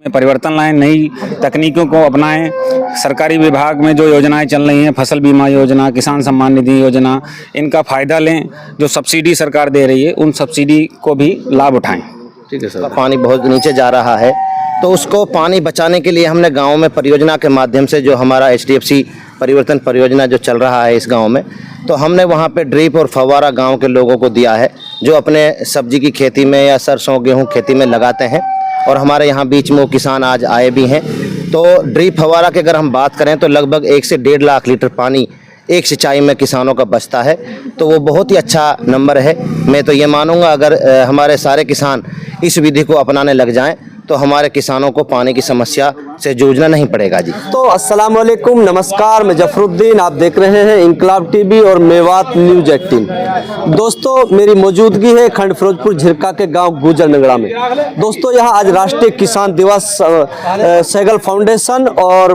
परिवर्तन लाएं, नई तकनीकों को अपनाएं। सरकारी विभाग में जो योजनाएं चल रही हैं, फसल बीमा योजना, किसान सम्मान निधि योजना, इनका फ़ायदा लें। जो सब्सिडी सरकार दे रही है, उन सब्सिडी को भी लाभ उठाएं। ठीक है सर। पानी बहुत नीचे जा रहा है, तो उसको पानी बचाने के लिए हमने गांव में परियोजना के माध्यम से, जो हमारा HDFC परिवर्तन परियोजना जो चल रहा है इस गांव में, तो हमने वहां पे ड्रिप और फव्वारा गांव के लोगों को दिया है, जो अपने सब्जी की खेती में या सरसों गेहूं खेती में लगाते हैं। और हमारे यहाँ बीच में वो किसान आज आए भी हैं। तो ड्रिप फव्वारा की अगर हम बात करें तो लगभग 1 से 1.5 लाख लीटर पानी एक सिंचाई में किसानों का बचता है। तो वो बहुत ही अच्छा नंबर है। मैं तो ये मानूंगा अगर हमारे सारे किसान इस विधि को अपनाने लग जाएं तो हमारे किसानों को पानी की समस्या से जूझना नहीं पड़ेगा जी। तो अस्सलाम वालेकुम, नमस्कार, मैं जफरुद्दीन, आप देख रहे हैं इंकलाब टीवी और मेवात न्यूज 18। दोस्तों, मेरी मौजूदगी है खंड फिरोजपुर झिरका के गांव गुजर नगड़ा में। दोस्तों, यहां आज राष्ट्रीय किसान दिवस सहगल फाउंडेशन और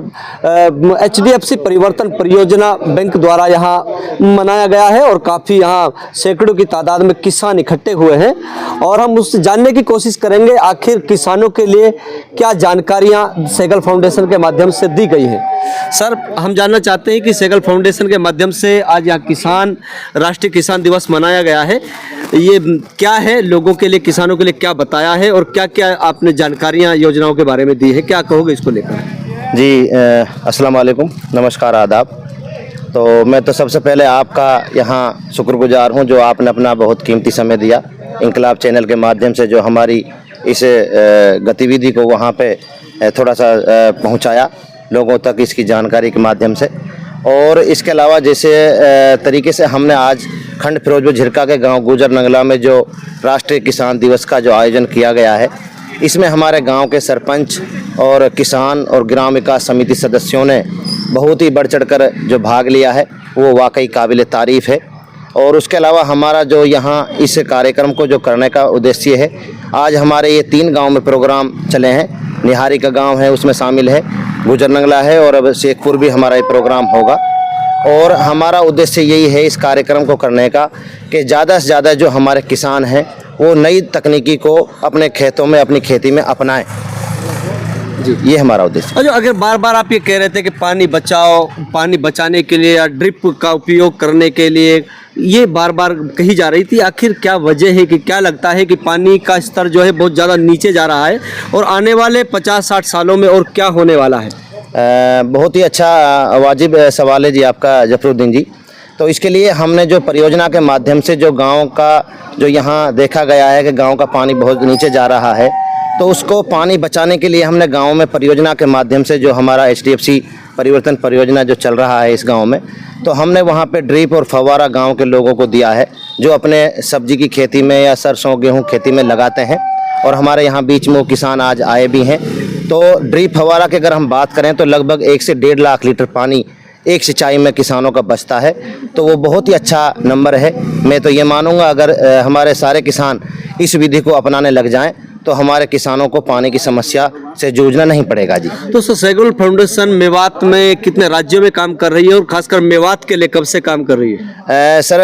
HDFC परिवर्तन परियोजना बैंक द्वारा यहां मनाया गया है और काफ़ी यहां सैकड़ों की तादाद में किसान इकट्ठे हुए हैं और हम उससे जानने की कोशिश करेंगे आखिर किसानों के लिए क्या जानकारियां सहगल फाउंडेशन के माध्यम से दी गई हैं। सर, हम जानना चाहते हैं कि सहगल फाउंडेशन के माध्यम से आज यहाँ राष्ट्रीय किसान दिवस मनाया गया है, ये क्या है, लोगों के लिए, किसानों के लिए क्या बताया है और क्या क्या आपने जानकारियां योजनाओं के बारे में दी है, क्या कहोगे इसको लेकर? जी, अस्सलाम वालेकुम, नमस्कार, आदाब। तो मैं तो सबसे पहले आपका यहाँ शुक्रगुजार हूँ जो आपने अपना बहुत कीमती समय दिया इंकलाब चैनल के माध्यम से, जो हमारी इस गतिविधि को वहाँ पे थोड़ा सा पहुँचाया लोगों तक इसकी जानकारी के माध्यम से। और इसके अलावा जैसे तरीके से हमने आज खंड फिरोजपुर झिरका के गांव गुजर नगला में जो राष्ट्रीय किसान दिवस का जो आयोजन किया गया है, इसमें हमारे गांव के सरपंच और किसान और ग्राम विकास समिति सदस्यों ने बहुत ही बढ़ चढ़कर जो भाग लिया है वो वाकई काबिल तारीफ़ है। और उसके अलावा हमारा जो यहाँ इस कार्यक्रम को जो करने का उद्देश्य है, आज हमारे ये 3 गांव में प्रोग्राम चले हैं। निहारी का गांव है, उसमें शामिल है, गुजर नगला है और अब शेखपुर भी हमारा ये प्रोग्राम होगा। और हमारा उद्देश्य यही है इस कार्यक्रम को करने का कि ज़्यादा से ज़्यादा जो हमारे किसान हैं वो नई तकनीकी को अपने खेतों में, अपनी खेती में अपनाएं जी, ये हमारा उद्देश्य। और जो अगर बार बार आप ये कह रहे थे कि पानी बचाओ, पानी बचाने के लिए या ड्रिप का उपयोग करने के लिए ये बार बार कही जा रही थी, आखिर क्या वजह है कि क्या लगता है कि पानी का स्तर जो है बहुत ज़्यादा नीचे जा रहा है और आने वाले 50-60 सालों में और क्या होने वाला है? बहुत ही अच्छा वाजिब सवाल है जी आपका जफरुद्दीन जी। तो इसके लिए हमने जो परियोजना के माध्यम से जो गांव का जो यहाँ देखा गया है कि गांव का पानी बहुत नीचे जा रहा है, तो उसको पानी बचाने के लिए हमने गांव में परियोजना के माध्यम से, जो हमारा HDFC परिवर्तन परियोजना जो चल रहा है इस गांव में, तो हमने वहां पे ड्रिप और फव्वारा गांव के लोगों को दिया है, जो अपने सब्जी की खेती में या सरसों गेहूं खेती में लगाते हैं। और हमारे यहाँ बीच में वो किसान आज आए भी हैं। तो ड्रिप फव्वारा की अगर हम बात करें तो लगभग 1 से 1.5 लाख लीटर पानी एक सिंचाई में किसानों का बचता है। तो वो बहुत ही अच्छा नंबर है। मैं तो ये मानूंगा अगर हमारे सारे किसान इस विधि को अपनाने लग जाएं तो हमारे किसानों को पानी की समस्या से जूझना नहीं पड़ेगा जी। तो सहगल फाउंडेशन मेवात में कितने राज्यों में काम कर रही है और खासकर मेवात के लिए कब से काम कर रही है? सर,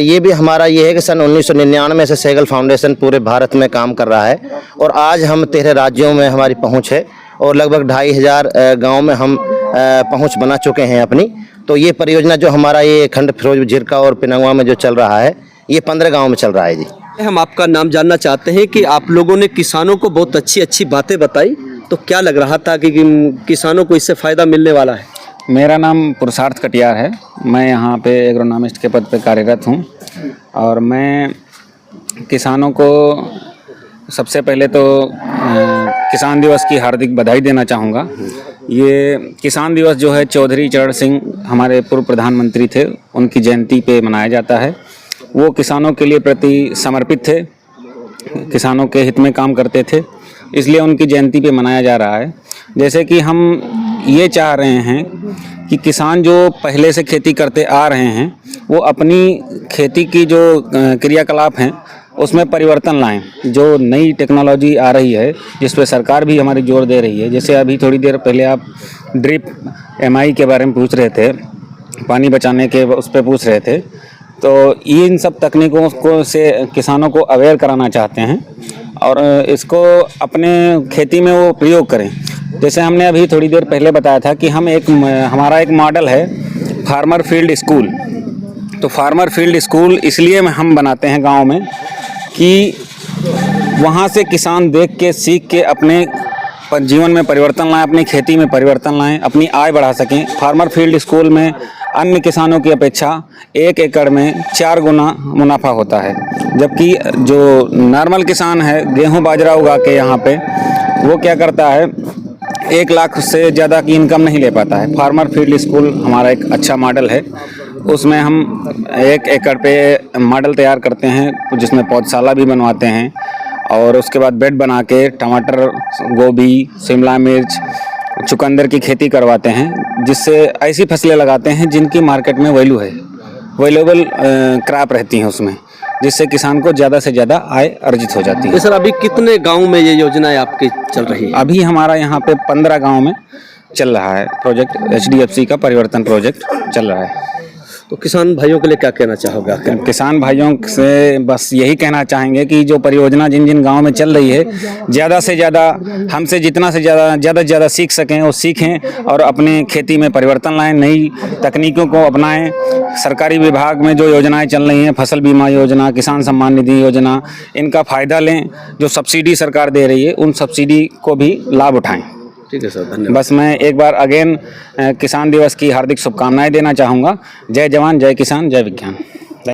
ये भी हमारा ये है कि सन 1999 से सहगल फाउंडेशन पूरे भारत में काम कर रहा है और आज हम 13 राज्यों में हमारी पहुंच है और लगभग 2500 गाँव में हम पहुंच बना चुके हैं अपनी। तो ये परियोजना जो हमारा ये खंड फिरोजपुर झिरका और पिनंगवा में जो चल रहा है, ये 15 गाँव में चल रहा है जी। हम आपका नाम जानना चाहते हैं कि आप लोगों ने किसानों को बहुत अच्छी अच्छी बातें बताई, तो क्या लग रहा था कि किसानों को इससे फ़ायदा मिलने वाला है? मेरा नाम पुरुषार्थ कटियार है। मैं यहाँ पे एग्रोनॉमिस्ट के पद पे कार्यरत हूँ और मैं किसानों को सबसे पहले तो किसान दिवस की हार्दिक बधाई देना चाहूँगा। ये किसान दिवस जो है चौधरी चरण सिंह हमारे पूर्व प्रधानमंत्री थे, उनकी जयंती पे मनाया जाता है। वो किसानों के लिए प्रति समर्पित थे, किसानों के हित में काम करते थे, इसलिए उनकी जयंती पे मनाया जा रहा है। जैसे कि हम ये चाह रहे हैं कि किसान जो पहले से खेती करते आ रहे हैं वो अपनी खेती की जो क्रियाकलाप हैं उसमें परिवर्तन लाएं। जो नई टेक्नोलॉजी आ रही है जिस पे सरकार भी हमारी जोर दे रही है, जैसे अभी थोड़ी देर पहले आप ड्रिप MI के बारे में पूछ रहे थे, पानी बचाने के उस पर पूछ रहे थे, तो इन सब तकनीकों को से किसानों को अवेयर कराना चाहते हैं और इसको अपने खेती में वो प्रयोग करें। जैसे हमने अभी थोड़ी देर पहले बताया था कि हमारा एक मॉडल है फार्मर फील्ड स्कूल। तो फार्मर फील्ड स्कूल इसलिए हम बनाते हैं गांव में कि वहाँ से किसान देख के सीख के अपने जीवन में परिवर्तन लाएं, अपनी खेती में परिवर्तन लाएं, अपनी आय बढ़ा सकें। फार्मर फील्ड स्कूल में अन्य किसानों की अपेक्षा 1 एकड़ में 4 गुना मुनाफा होता है, जबकि जो नॉर्मल किसान है गेहूं बाजरा उगा के यहाँ पे वो क्या करता है 1 लाख से ज़्यादा की इनकम नहीं ले पाता है। फार्मर फील्ड स्कूल हमारा एक अच्छा मॉडल है। उसमें हम 1 एकड़ पे मॉडल तैयार करते हैं जिसमें पौधशाला भी बनवाते हैं और उसके बाद बेड बना के टमाटर, गोभी, शिमला मिर्च, चुकंदर की खेती करवाते हैं, जिससे ऐसी फसलें लगाते हैं जिनकी मार्केट में वैल्यू है, वैल्यूएबल क्रॉप रहती हैं उसमें, जिससे किसान को ज़्यादा से ज़्यादा आय अर्जित हो जाती है। तो सर अभी कितने गांव में ये योजनाएं आपकी चल रही है? अभी हमारा यहाँ पे 15 गाँव में चल रहा है प्रोजेक्ट, HDFC का परिवर्तन प्रोजेक्ट चल रहा है। तो किसान भाइयों के लिए क्या कहना चाहोगे? किसान भाइयों से बस यही कहना चाहेंगे कि जो परियोजना जिन जिन गाँव में चल रही है ज़्यादा से ज़्यादा हमसे जितना से ज़्यादा सीख सकें वो सीखें और अपने खेती में परिवर्तन लाएं, नई तकनीकों को अपनाएं। सरकारी विभाग में जो योजनाएं चल रही हैं, फसल बीमा योजना, किसान सम्मान निधि योजना, इनका फ़ायदा लें। जो सब्सिडी सरकार दे रही है उन सब्सिडी को भी लाभ उठाएँ। ठीक है सर, धन्यवाद। बस मैं एक बार अगेन किसान दिवस की हार्दिक शुभकामनाएं देना चाहूँगा। जय जवान, जय किसान, जय विज्ञान।